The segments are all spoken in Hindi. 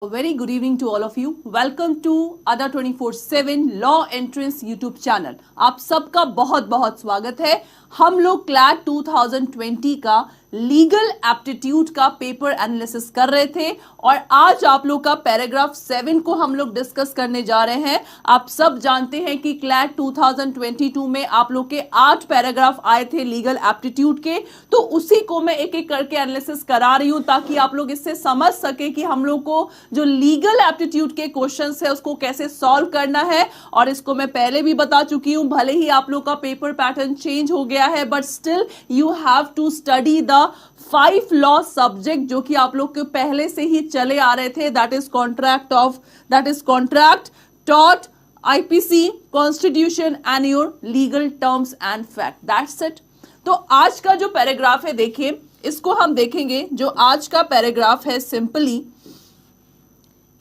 A very good evening to all of you. Welcome to Ada 24/7 Law Entrance YouTube channel. आप सबका बहुत बहुत स्वागत है। हम लोग क्लैट 2020 का लीगल एप्टीट्यूड का पेपर एनालिसिस कर रहे थे और आज आप लोग का पैराग्राफ 7 को हम लोग डिस्कस करने जा रहे हैं। आप सब जानते हैं कि क्लैट 2022 में आप लोग के 8 पैराग्राफ आए थे लीगल एप्टीट्यूड के, तो उसी को मैं एक एक करके एनालिसिस करा रही हूं ताकि आप लोग इससे समझ सके कि हम लोग को जो लीगल एप्टीट्यूड के क्वेश्चंस है उसको कैसे सॉल्व करना है। और इसको मैं पहले भी बता चुकी हूं, भले ही आप लोग का पेपर पैटर्न चेंज हो गया है but still you have to study the 5 law subject जो कि आप लोग के पहले से ही चले आ रहे थे। That is contract, tort, IPC, constitution and your legal terms and fact. That's it. तो आज का जो पैराग्राफ है देखिए, इसको हम देखेंगे। जो आज का पैराग्राफ है सिंपली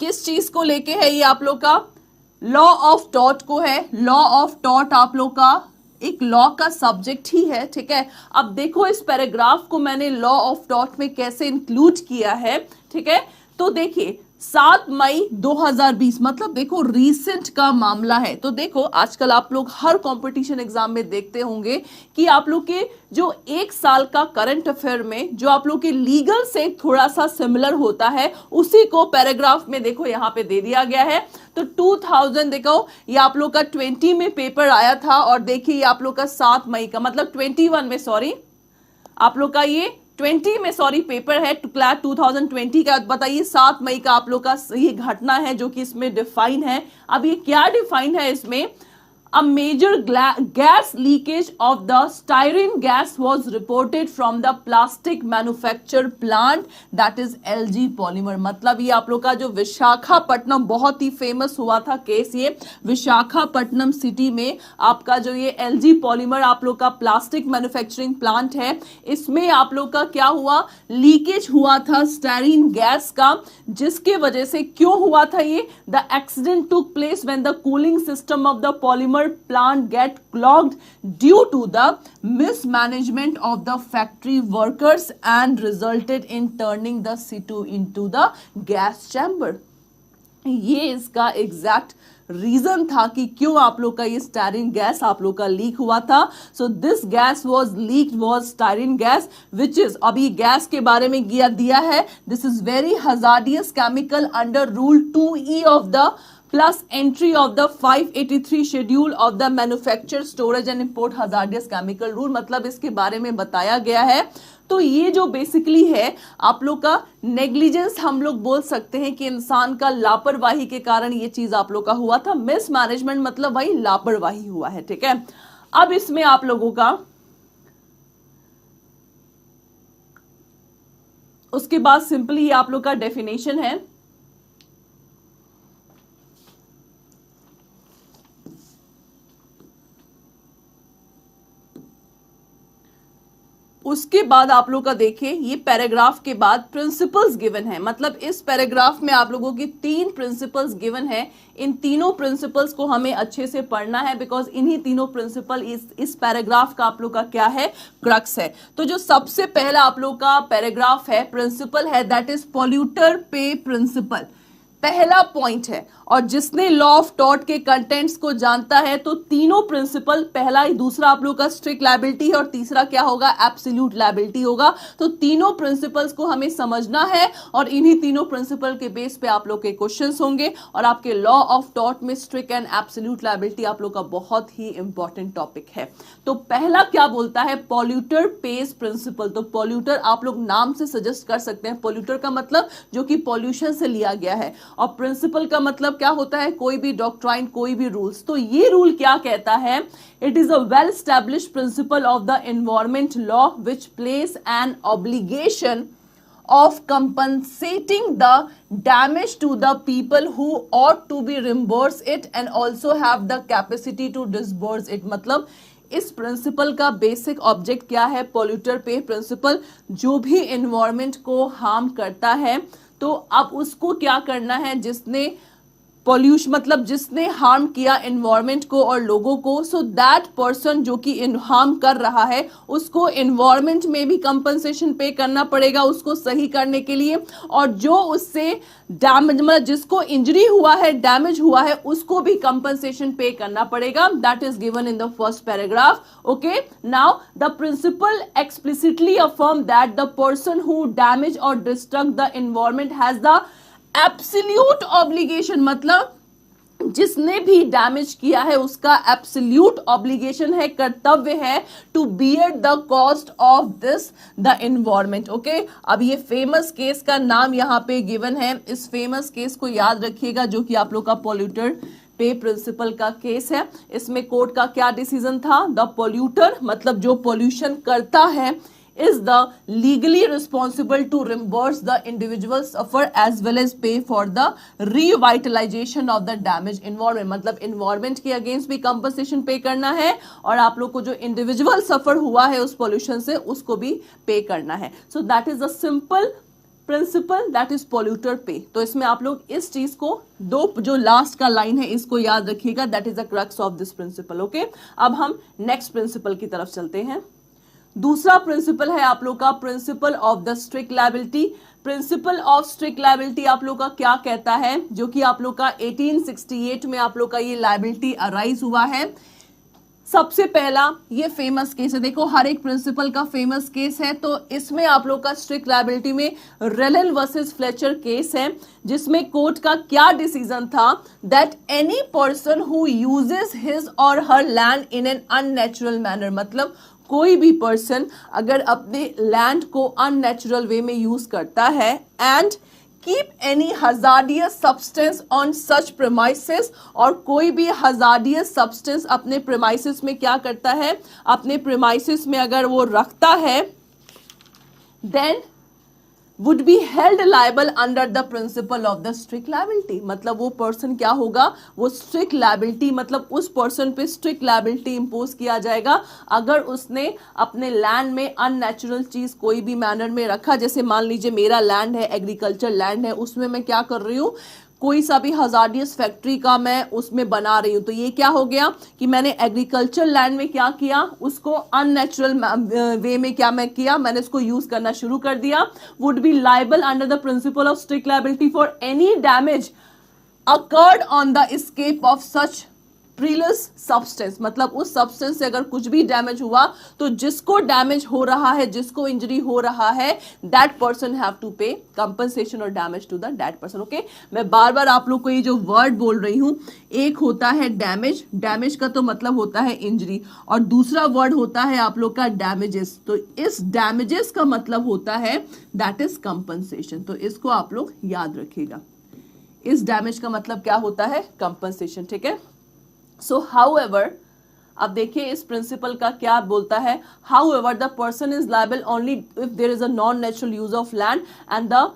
किस चीज को लेके है, ये आप लोग का लॉ ऑफ टॉर्ट को है। लॉ ऑफ टॉर्ट आप लोग का एक लॉ का सब्जेक्ट ही है, ठीक है। अब देखो इस पैराग्राफ को मैंने लॉ ऑफ टॉर्ट में कैसे इंक्लूड किया है, ठीक है। तो देखिए 7 मई 2020 मतलब देखो रीसेंट का मामला है। तो देखो आजकल आप लोग हर कंपटीशन एग्जाम में देखते होंगे कि आप लोग के जो 1 साल का करंट अफेयर में जो आप लोग के लीगल से थोड़ा सा सिमिलर होता है उसी को पैराग्राफ में देखो यहाँ पे दे दिया गया है। तो 2000 देखो ये आप लोग का 20 में पेपर आया था और देखिए ये आप लोग का 7 मई का मतलब 21 में सॉरी आप लोग का ये 20 में सॉरी पेपर है क्लैट 2020 का। बताइए 7 मई का आप लोग का ये घटना है जो कि इसमें डिफाइन है। अब ये क्या डिफाइन है इसमें, A major gas leakage of the styrene gas was reported from the plastic manufacture plant that is LG Polymer। मतलब ये आप लोग का जो विशाखापट्टनम बहुत ही फेमस हुआ था केस, ये विशाखापट्टनम सिटी में आपका जो ये LG Polymer आप लोग का प्लास्टिक मैन्युफैक्चरिंग प्लांट है, इसमें आप लोग का क्या हुआ, लीकेज हुआ था स्टायरीन गैस का। जिसके वजह से क्यों हुआ था ये, the accident took place when the cooling system of the polymer plant get clogged due to the mismanagement of the factory workers and resulted in turning the CO2 into the gas chamber। ये इसका एग्जैक्ट रीजन था कि क्यों आप लोग का ये स्टायरीन गैस आप लोग का लीक हुआ था। So this gas was leaked was styrene gas which is, अभी गैस के बारे में दिया है, this is very hazardous chemical under rule 2E of the plus entry of the 583 schedule of the manufacture storage and import hazardous chemical rule. मतलब इसके बारे में बताया गया है। तो ये जो बेसिकली है आप लोग का नेग्लिजेंस हम लोग बोल सकते हैं कि इंसान का लापरवाही के कारण ये चीज आप लोग का हुआ था। मिस मैनेजमेंट मतलब वही लापरवाही हुआ है, ठीक है। अब इसमें आप लोगों का उसके बाद सिंपली ये आप लोग का डेफिनेशन है। उसके बाद आप लोग का देखिए ये पैराग्राफ के बाद प्रिंसिपल्स गिवन है। मतलब इस पैराग्राफ में आप लोगों की 3 प्रिंसिपल्स गिवन है। इन तीनों प्रिंसिपल्स को हमें अच्छे से पढ़ना है बिकॉज इन्हीं तीनों प्रिंसिपल इस पैराग्राफ का आप लोग का क्या है, क्रक्स है। तो जो सबसे पहला आप लोग का पैराग्राफ है, प्रिंसिपल है, दैट इज पॉल्यूटर पे प्रिंसिपल। पहला पॉइंट है और जिसने लॉ ऑफ टॉर्ट के कंटेंट्स को जानता है तो तीनों प्रिंसिपल, पहला ही दूसरा आप लोग का स्ट्रिक्ट लायबिलिटी है और तीसरा क्या होगा, एब्सोल्यूट लायबिलिटी होगा। तो तीनों प्रिंसिपल्स को हमें समझना है और इन्हीं तीनों प्रिंसिपल के बेस पे आप लोग के क्वेश्चंस होंगे और आपके लॉ ऑफ टॉर्ट में स्ट्रिक्ट एंड एब्सोल्यूट लायबिलिटी आप लोग का बहुत ही इंपॉर्टेंट टॉपिक है। तो पहला क्या बोलता है, पॉल्यूटर पेज प्रिंसिपल। तो पॉल्यूटर आप लोग नाम से सजेस्ट कर सकते हैं, पॉल्यूटर का मतलब जो कि पॉल्यूशन से लिया गया है और प्रिंसिपल का मतलब क्या होता है, कोई भी डॉक्ट्राइन, कोई भी रूल्स। तो ये रूल क्या कहता है, it is a well established principle of the environment law which place an obligation of compensating the damage to the people who ought to be reimburse it and also have the capacity to disburse it। मतलब इस प्रिंसिपल का बेसिक ऑब्जेक्ट क्या है, पॉल्यूटर पे प्रिंसिपल। जो भी एनवायरमेंट को हार्म करता है तो अब उसको क्या करना है, जिसने पॉल्यूशन मतलब जिसने हार्म किया एनवायरमेंट को और लोगों को, सो दैट पर्सन जो कि हार्म कर रहा है उसको एनवायरमेंट में भी कंपनसेशन पे करना पड़ेगा उसको सही करने के लिए, और जो उससे डैमेज मतलब जिसको इंजरी हुआ है, डैमेज हुआ है, उसको भी कंपनसेशन पे करना पड़ेगा. That is given in the first paragraph. Okay, now the principle explicitly affirm that the person who damage or destruct the environment has the absolute obligation, मतलब जिसने भी डैमेज किया है उसका एब्सोल्यूट ऑब्लिगेशन है, कर्तव्य है, to bear the cost of this the environment. Okay, अब ये फेमस केस का नाम यहाँ पे गिवन है. इस फेमस केस को याद रखिएगा जो कि आप लोग का पॉल्यूटर पे प्रिंसिपल का केस है. इसमें कोर्ट का क्या डिसीजन था? द पॉल्यूटर मतलब जो पॉल्यूशन करता है is the legally responsible to reimburse the individual suffer as well as pay for the revitalization of the damaged environment. मतलब environment के अगेंस्ट भी compensation पे करना है और आप लोग को जो individual suffer हुआ है उस pollution से उसको भी पे करना है. So that is a simple principal that is polluter पे. तो इसमें आप लोग इस चीज को दो जो लास्ट का लाइन है इसको याद रखिएगा. That is the crux of this principle. Okay, अब हम नेक्स्ट प्रिंसिपल की तरफ चलते हैं. दूसरा प्रिंसिपल है आप लोग का principle of the strict liability. Principal of strict liability आप लोग का क्या कहता है? जो कि आप लोग का 1868 में आप लोग का ये लायबिलिटी अराइज हुआ है. सबसे पहला ये फेमस केस है. देखो हर एक प्रिंसिपल का फेमस केस है. तो इसमें आप लोग का स्ट्रिक्ट लायबिलिटी में रेलन वर्सेस फ्लेचर केस है जिसमें कोर्ट का क्या डिसीजन था? That any person who uses his or her land in an unnatural manner, मतलब कोई भी पर्सन अगर अपने लैंड को अननेचुरल वे में यूज करता है and keep any hazardous substance on such premises, और कोई भी हजार्डियस सब्सटेंस अपने प्रेमाइसेस में क्या करता है? अपने प्रेमाइसेस में अगर वो रखता है then would be held liable under the principle of the strict liability. मतलब वो पर्सन क्या होगा? वो strict liability मतलब उस पर्सन पे strict liability impose किया जाएगा अगर उसने अपने लैंड में अननेचुरल चीज कोई भी मैनर में रखा. जैसे मान लीजिए मेरा लैंड है, एग्रीकल्चर लैंड है, उसमें मैं क्या कर रही हूँ? कोई सा भी हजार्डियस फैक्ट्री का मैं उसमें बना रही हूं. तो ये क्या हो गया कि मैंने एग्रीकल्चर लैंड में क्या किया? उसको अननेचुरल वे में क्या मैं किया? मैंने उसको यूज करना शुरू कर दिया. Would be liable under the principle of strict liability for any damage occurred on the escape of such perilous substance. मतलब उस सब्सटेंस से अगर कुछ भी डैमेज हुआ तो जिसको डैमेज हो रहा है, जिसको इंजरी हो रहा है, that person have to pay compensation और damage to the that person. Okay, मैं बार बार आप लोग को ये जो वर्ड बोल रही हूं, एक होता है डैमेज. डैमेज का तो मतलब होता है इंजरी, और दूसरा वर्ड होता है आप लोग का डैमेजेस. तो इस डैमेजेस का मतलब होता है दैट इज कंपनसेशन. तो इसको आप लोग याद रखिएगा. इस डैमेज का मतलब क्या होता है? कंपनसेशन. ठीक है. सो हाउएवर, अब देखिए इस प्रिंसिपल का क्या बोलता है. However the person is liable only if there is a non natural use of land and the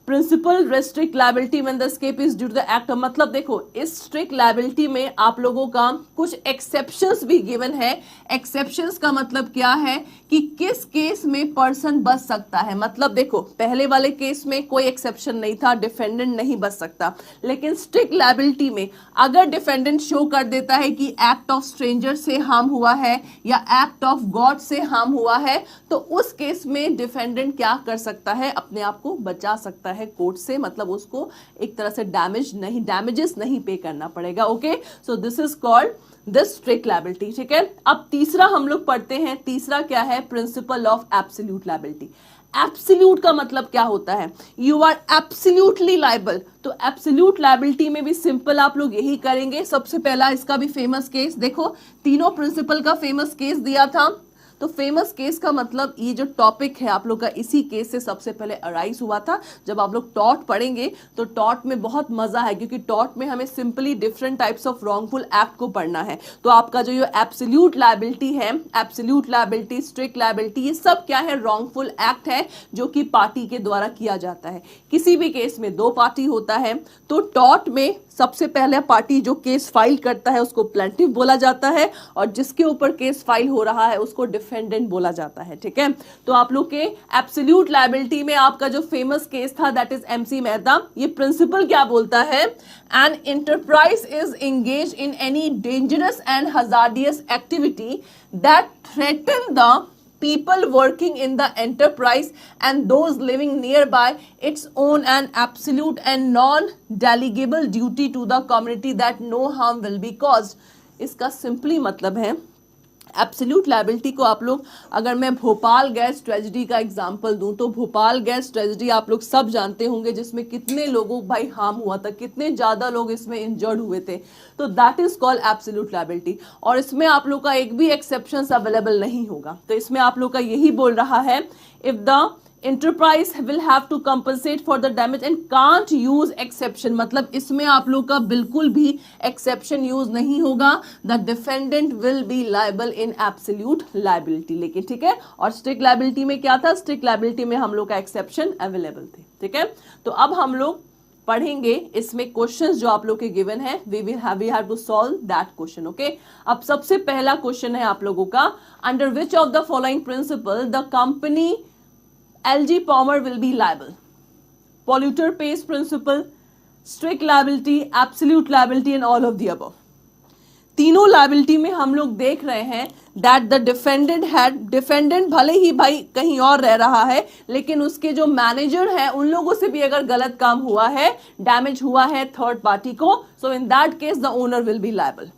principle restrict liability when the escape is due to the act. मतलब देखो इस स्ट्रिक्ट लायबिलिटी में आप लोगों का कुछ एक्सेप्शंस भी गिवन है. एक्सेप्शंस का मतलब क्या है कि किस केस में पर्सन बच सकता है. मतलब देखो पहले वाले केस में कोई एक्सेप्शन नहीं था, डिफेंडेंट नहीं बच सकता. लेकिन स्ट्रिक्ट लायबिलिटी में अगर डिफेंडेंट शो कर देता है कि एक्ट ऑफ स्ट्रेंजर से हार्म हुआ है या एक्ट ऑफ गॉड से हार्म हुआ है, तो उस केस में डिफेंडेंट क्या कर सकता है? अपने आप को बचा सकता है कोर्ट से. मतलब उसको एक तरह से डैमेजेस नहीं पे करना पड़ेगा. Okay, so this is called the strict liability. ठीक है. अब तीसरा हम लोग पढ़ते हैं. तीसरा क्या है? Principle of absolute liability. Absolute का मतलब क्या होता है? You are absolutely liable. तो एब्सोल्यूट लायबिलिटी में भी सिंपल आप लोग यही करेंगे. सबसे पहला इसका भी फेमस केस देखो, तीनों प्रिंसिपल का फेमस केस दिया था. तो फेमस केस का मतलब ये जो टॉपिक है आप लोग का इसी केस से सबसे पहले अराइज हुआ था. जब आप लोग टॉट पढ़ेंगे तो टॉट में बहुत मजा है, क्योंकि टॉट में हमें simply different types of wrongful act को पढ़ना है. तो आपका जो ये एब्सोल्यूट लायबिलिटी है, एब्सोल्यूट लायबिलिटी, स्ट्रिक्ट लायबिलिटी, ये सब क्या है? रॉन्गफुल एक्ट है जो कि पार्टी के द्वारा किया जाता है. किसी भी केस में दो पार्टी होता है. तो टॉट में सबसे पहले पार्टी जो केस फाइल करता है उसको प्लेंटिफ बोला जाता है, और जिसके ऊपर केस फाइल हो रहा है उसको डिफेंडेंट बोला जाता है, ठीक है। तो आप लोग के एब्सोल्यूट लायबिलिटी में आपका जो फेमस केस था दैट इज MC मेहता, ये प्रिंसिपल क्या बोलता है, an enterprise is engage in any dangerous and hazardous activity that threaten the people working in the enterprise and those living nearby its own an absolute and non-delegable duty to the community that no harm will be caused। इसका सिंपली मतलब है एब्सोल्यूट लायबिलिटी को आप लोग, अगर मैं भोपाल गैस ट्रेजेडी का एग्जांपल दूं तो भोपाल गैस ट्रेजेडी आप लोग सब जानते होंगे जिसमें कितने लोगों भाई हार्म हुआ था, कितने ज्यादा लोग इसमें इंजर्ड हुए थे, तो that is called absolute liability. और इसमें आप लोग का एक भी एक्सेप्शन अवेलेबल नहीं होगा, तो इसमें आप लोग का यही बोल रहा है if the enterprise will have to compensate for the damage and can't use exception, मतलब इसमें आप लोग का बिल्कुल भी exception यूज नहीं होगा, the defendant will be liable in absolute liability। लेकिन ठीक है, और strict liability में क्या था, strict liability में हम लोग का exception available थे, ठीक है। तो अब हम लोग पढ़ेंगे इसमें क्वेश्चंस जो आप लोग के गिवन है, we have to solve that question, okay। अब सबसे पहला क्वेश्चन है आप लोगों का, under which of the following principle the company LG Palmer will be liable? Polluter pays principle, strict liability, absolute liability and all of the above। तीनों लायबिलिटी में हम लोग देख रहे हैं दैट द डिफेंडेंट भले ही भाई कहीं और रह रहा है लेकिन उसके जो मैनेजर है उन लोगों से भी अगर गलत काम हुआ है, डैमेज हुआ है थर्ड पार्टी को, so in that case the owner will be liable.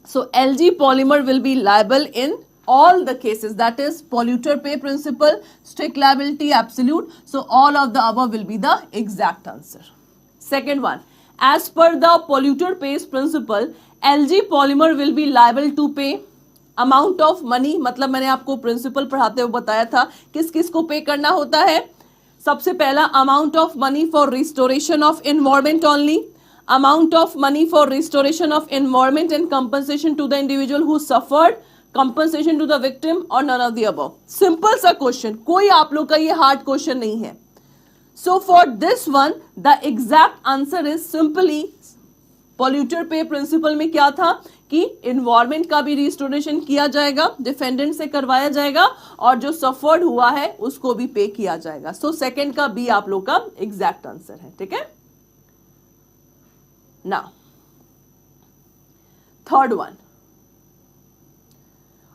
So LG Polymer will be liable in all the cases, that is polluter pay principle, strict liability, absolute, so all of the above will be the exact answer। Second one, as per the polluter pays principle LG Polymer will be liable to pay amount of money, मतलब मैंने आपको प्रिंसिपल पढ़ाते हुए बताया था किस किस को पे करना होता है। सबसे पहला amount of money for restoration of environment only, amount of money for restoration of environment and compensation to the individual who suffered, compensation to the victim or none of the above. Simple सा क्वेश्चन, कोई आप लोग का ये हार्ड क्वेश्चन नहीं है। So for this one the exact answer is simply polluter पे प्रिंसिपल में क्या था कि इन्वायरमेंट का भी रिस्टोरेशन किया जाएगा, डिफेंडेंट से करवाया जाएगा और जो सफर्ड हुआ है उसको भी पे किया जाएगा। सो सेकंड का बी आप लोग का एग्जैक्ट आंसर है, ठीक है। Now third one,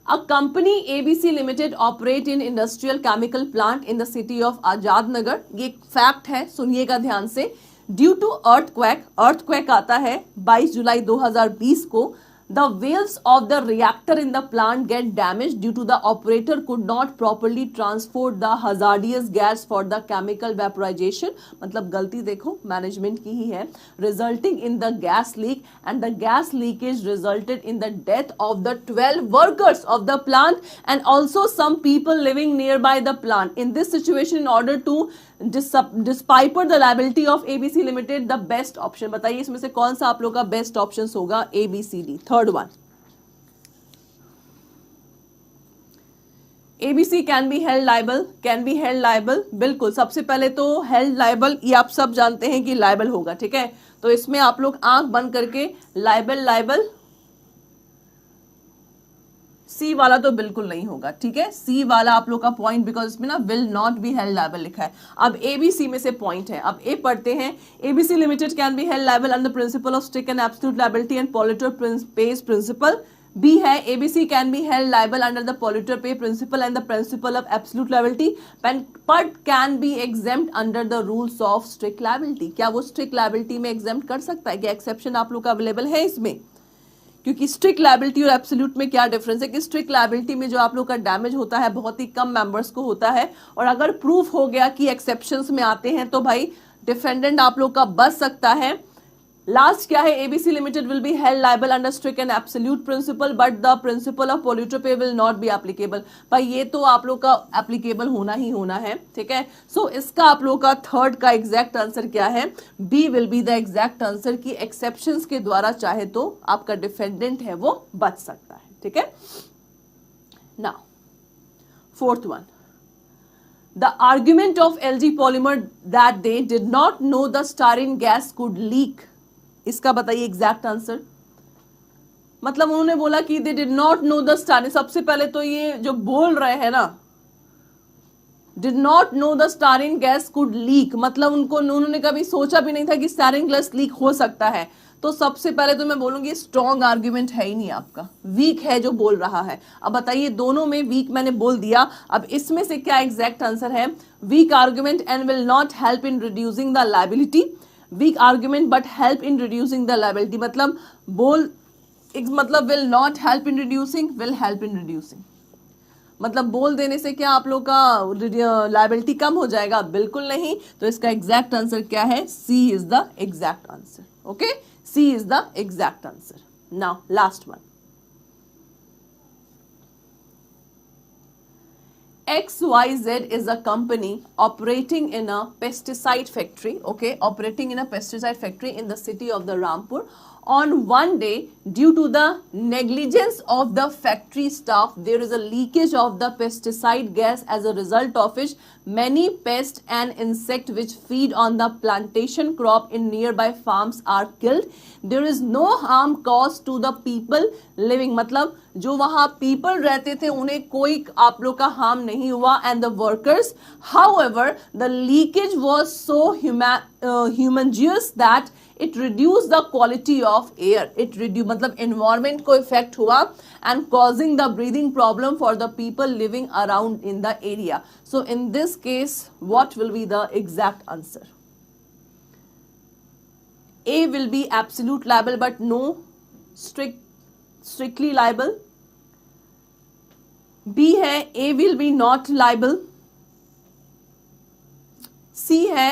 A company ABC Limited operate in industrial chemical plant in the city of Azad Nagar. ये एक फैक्ट है, सुनिएगा ध्यान से। ड्यू टू अर्थक्वेक आता है 22 जुलाई 2020 को, the valves of the reactor in the plant get damaged due to the operator could not properly transport the hazardous gas for the chemical vaporization, मतलब गलती देखो मैनेजमेंट की ही है, resulting in the gas leak and the gas leakage resulted in the death of the 12 workers of the plant and also some people living nearby the plant। In this situation, in order to डिस्पाइपर the liability of ABC limited, the best option बताइए इसमें से कौन सा आप लोग का बेस्ट ऑप्शन होगा, ABCD। Third one, ABC can be held liable, बिल्कुल। सबसे पहले तो हेल्ड लायबल ये आप सब जानते हैं कि लायबल होगा, ठीक है। तो इसमें आप लोग आंख बंद करके लायबल सी वाला तो बिल्कुल नहीं होगा, ठीक है। सी वाला आप लोग का पॉइंट, बिकॉज इसमें ना will not B held liable लिखा है। अब ABC में से पॉइंट है, अब ए पढ़ते हैं। ABC limited can be held liable under principle of strict and absolute liability and polluter pays principle. B है ABC can be held liable under the polluter पे principle and the principle of absolute liability but can be exempt under the rules of strict liability. क्या वो स्ट्रिक्ट लायबिलिटी में एग्जेम्प्ट कर सकता है? क्या एक्सेप्शन आप लोग का अवेलेबल है इसमें? क्योंकि स्ट्रिक्ट लायबिलिटी और एब्सोल्यूट में क्या डिफरेंस है कि स्ट्रिक्ट लायबिलिटी में जो आप लोग का डैमेज होता है बहुत ही कम मेंबर्स को होता है, और अगर प्रूफ हो गया कि एक्सेप्शंस में आते हैं तो भाई डिफेंडेंट आप लोग का बच सकता है। लास्ट क्या है, ABC limited will be held liable under strict and absolute principle but the principle of polluter pay will not be applicable. भाई ये तो आप लोग का एप्लीकेबल होना ही होना है, ठीक है। सो इसका आप लोग का थर्ड का एग्जैक्ट आंसर क्या है, B will be the exact answer की एक्सेप्शंस के द्वारा चाहे तो आपका डिफेंडेंट है वो बच सकता है, ठीक है। Now fourth one, the argument of LG Polymer that they did not know the styrene gas could leak, इसका बताइए एग्जैक्ट आंसर। मतलब उन्होंने बोला कि they did not know the styrene, सबसे पहले तो ये जो बोल रहे हैं ना, did not know the styrene gas could leak, मतलब उन्होंने कभी सोचा भी नहीं था कि स्टारिन गैस लीक हो सकता है। तो सबसे पहले तो मैं बोलूंगी स्ट्रॉन्ग आर्ग्यूमेंट है ही नहीं आपका, वीक है जो बोल रहा है। अब बताइए, दोनों में वीक मैंने बोल दिया, अब इसमें से क्या एग्जैक्ट आंसर है? Weak argument and will not help in reducing the liability, weak argument but help in reducing the liability, मतलब will not help in reducing, will help in reducing, मतलब बोल देने से क्या आप लोग का लायबिलिटी कम हो जाएगा? बिल्कुल नहीं। तो इसका एग्जैक्ट आंसर क्या है? C is the exact answer. Okay, C is the exact answer. Now last one, XYZ is a company operating in a pesticide factory, okay, operating in a pesticide factory in the city of the Rampur. On one day, due to the negligence of the factory staff, there is a leakage of the pesticide gas, as a result of which many pests and insects which feed on the plantation crop in nearby farms are killed. There is no harm caused to the people living, मतलब जो वहां पीपल रहते थे उन्हें कोई आप लोग का हार्म नहीं हुआ, and the workers, however the leakage was so humongous that it reduce the quality of air, it reduce मतलब एनवायरमेंट को इफेक्ट हुआ, and causing the breathing problem for the people living around in the area. So in this case what will be the exact answer? A will be absolute liable but no strictly liable. B है A will be not liable. C है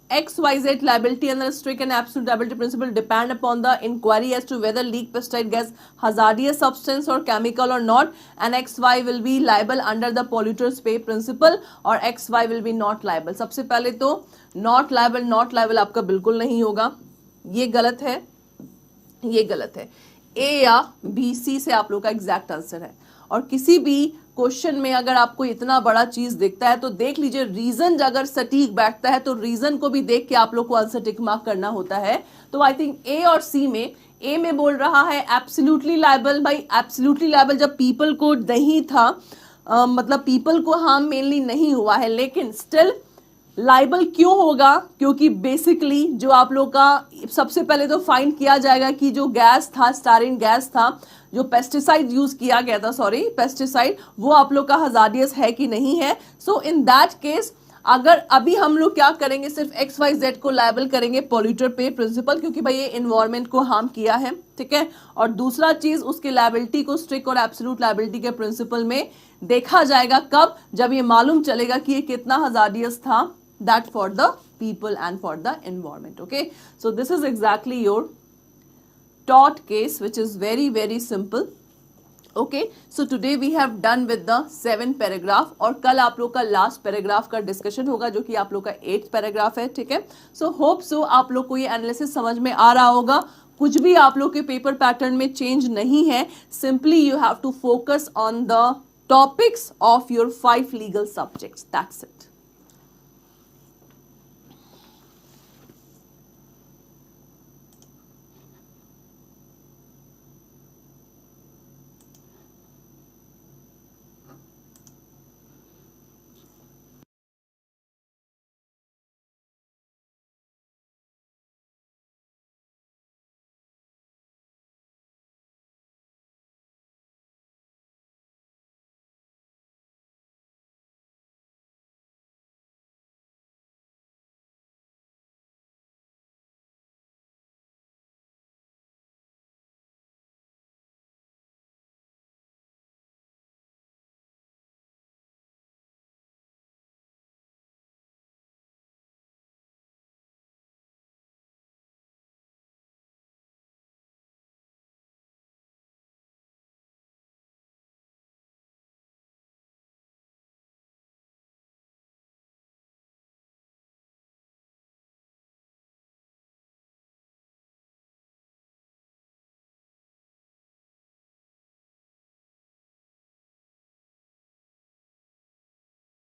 XYZ liability under strict and absolute liability principle depend upon the inquiry as to whether leak pesticide gas hazardous substance or chemical or not, and XY will be liable under the polluters pay principle, और XY will be not liable। सबसे पहले तो not liable आपका बिल्कुल नहीं होगा, ये गलत है, ये गलत है। ए या बी, सी से आप लोग का एग्जैक्ट आंसर है। और किसी भी क्वेश्चन में अगर आपको इतना बड़ा चीज दिखता है तो देख लीजिए, रीजन अगर सटीक बैठता है तो रीजन को भी देख के आप लोग को आंसर टिक मार्क करना होता है। तो आई थिंक ए और सी में, ए में बोल रहा है एब्सोल्युटली लायबल। भाई एब्सोल्युटली लायबल जब पीपल को नहीं था, मतलब पीपल को हार्म मेनली नहीं हुआ है, लेकिन स्टिल लाइबल क्यों होगा? क्योंकि बेसिकली जो आप लोग का सबसे पहले तो फाइंड किया जाएगा कि जो गैस था, स्टारिन गैस था, जो पेस्टिसाइड यूज किया गया था, सॉरी पेस्टिसाइड, वो आप लोग का हजारियस है कि नहीं है। सो इन दैट केस अगर अभी हम लोग क्या करेंगे, सिर्फ XYZ को लायबल करेंगे पॉल्यूटर पे प्रिंसिपल, क्योंकि भाई ये इन्वायरमेंट को हार्म किया है, ठीक है। और दूसरा चीज, उसके लायबिलिटी को स्ट्रिक्ट और एब्सोल्यूट लायबिलिटी के प्रिंसिपल में देखा जाएगा कब? जब ये मालूम चलेगा कि ये कितना हजारियस था, that for the people and for the environment. Okay, so this is exactly your tort case, which is very very simple. Okay, so today we have done with the 7 paragraph, और कल आप लोग का लास्ट पैराग्राफ का डिस्कशन होगा जो कि आप लोग का 8th पैराग्राफ है, ठीक है। सो होप सो आप लोग को ये एनालिसिस समझ में आ रहा होगा, कुछ भी आप लोग के पेपर पैटर्न में चेंज नहीं है, simply you have to focus on the topics of your 5 legal subjects, that's it.